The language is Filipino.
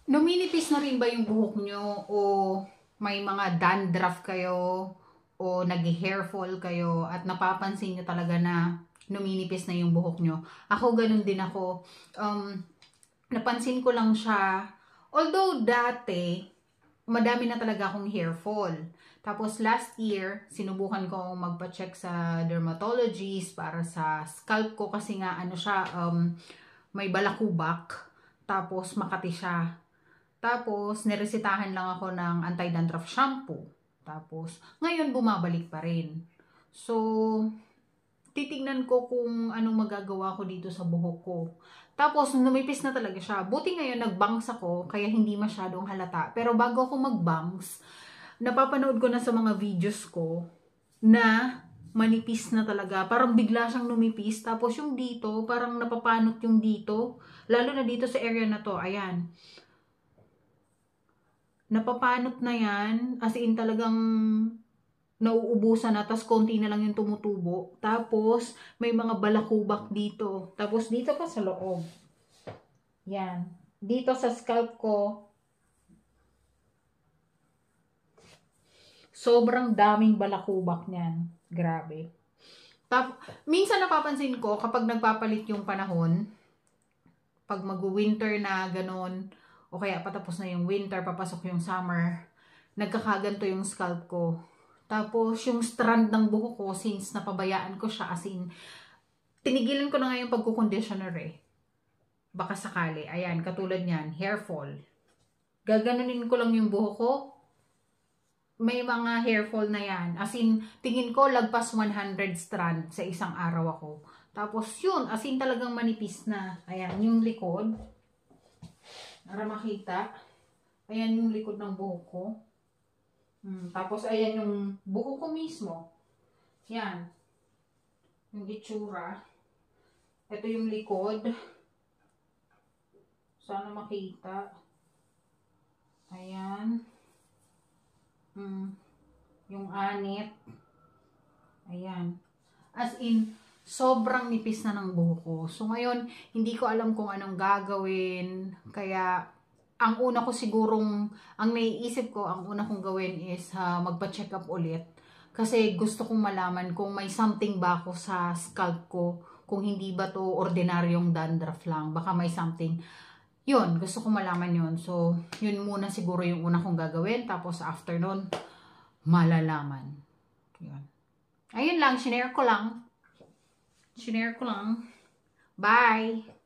Numinipis na rin ba yung buhok nyo o may mga dandruff kayo o nag-hair fall kayo at napapansin nyo talaga na numinipis na yung buhok nyo? Ako ganun din ako. Napansin ko lang siya. Although dati, madami na talaga akong hair fall. Tapos last year, sinubukan ko magpa-check sa dermatologist para sa scalp ko kasi nga ano siya, may balakubak. Tapos makati siya. Tapos, niresetahan lang ako ng anti-dandruff shampoo. Tapos, ngayon bumabalik pa rin. So, titignan ko kung anong magagawa ko dito sa buhok ko. Tapos, numipis na talaga siya. Buti ngayon, nag-bangs ako, kaya hindi masyadong halata. Pero bago ako mag-bangs, napapanood ko na sa mga videos ko na manipis na talaga. Parang bigla siyang numipis. Tapos, yung dito, parang napapanot yung dito. Lalo na dito sa area na to. Ayan. Napapanot na yan, as in talagang nauubusan na, tas konti na lang yung tumutubo. Tapos, may mga balakubak dito. Tapos, dito pa sa loob. Yan. Dito sa scalp ko, sobrang daming balakubak niyan. Grabe. Minsan napapansin ko, kapag nagpapalit yung panahon, pag mag-winter na ganon, o kaya patapos na yung winter, papasok yung summer, nagkakaganto yung scalp ko. Tapos, yung strand ng buhok ko, since napabayaan ko siya, as in, tinigilan ko na nga yung pagkukonditioner eh. Baka sakali. Ayan, katulad niyan, hair fall. Gaganunin ko lang yung buhok ko, may mga hair fall na yan. As in, tingin ko, lagpas 100 strand sa isang araw ako. Tapos, yun, as in talagang manipis na. Ayan, yung likod. Para makita. Ayan yung likod ng buhok ko. Tapos, ayan yung buhok ko mismo. Yan. Yung itsura. Ito yung likod. Sana makita. Ayan. Yung anit. Ayan. As in, sobrang nipis na ng buhok ko. So, ngayon, hindi ko alam kung anong gagawin. Kaya, ang una ko sigurong, ang naiisip ko, ang una kong gawin is magpa-check up ulit. Kasi gusto kong malaman kung may something ba ako sa scalp ko. Kung hindi ba to ordinaryong dandruff lang. Baka may something. Yun, gusto kong malaman yun. So, yun muna siguro yung una kong gagawin. Tapos, after nun, malalaman. Yun. Ayun lang, shinare ko lang. Bye!